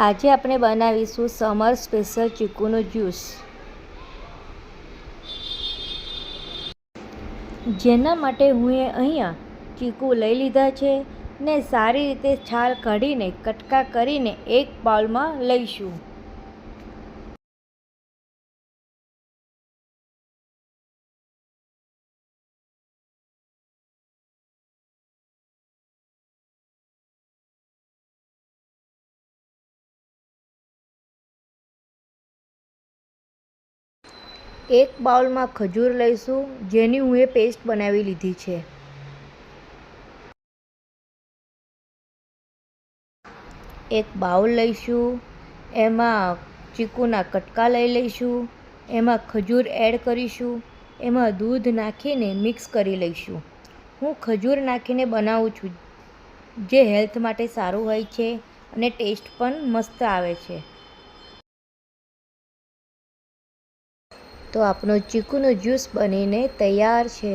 આજે આપણે બનાવીશું સમર સ્પેશિયલ ચીકુનું જ્યુસ, જેના માટે હું અહીંયા ચીકુ લઈ લીધા છે ને સારી રીતે છાલ કાઢીને કટકા કરીને એક બાઉલમાં લઈશું. એક બાઉલમાં ખજૂર લઈશું, જેની હું પેસ્ટ બનાવી લીધી છે. એક બાઉલ લઈશું, એમાં ચીકુના કટકા લઈ લઈશું, એમાં ખજૂર એડ કરીશું, એમાં દૂધ નાખીને મિક્સ કરી લઈશું. હું ખજૂર નાખીને બનાવું છું, જે હેલ્થ માટે સારું હોય છે અને ટેસ્ટ પણ મસ્ત આવે છે. તો આપણો ચીકુનો જ્યુસ બનીને તૈયાર છે.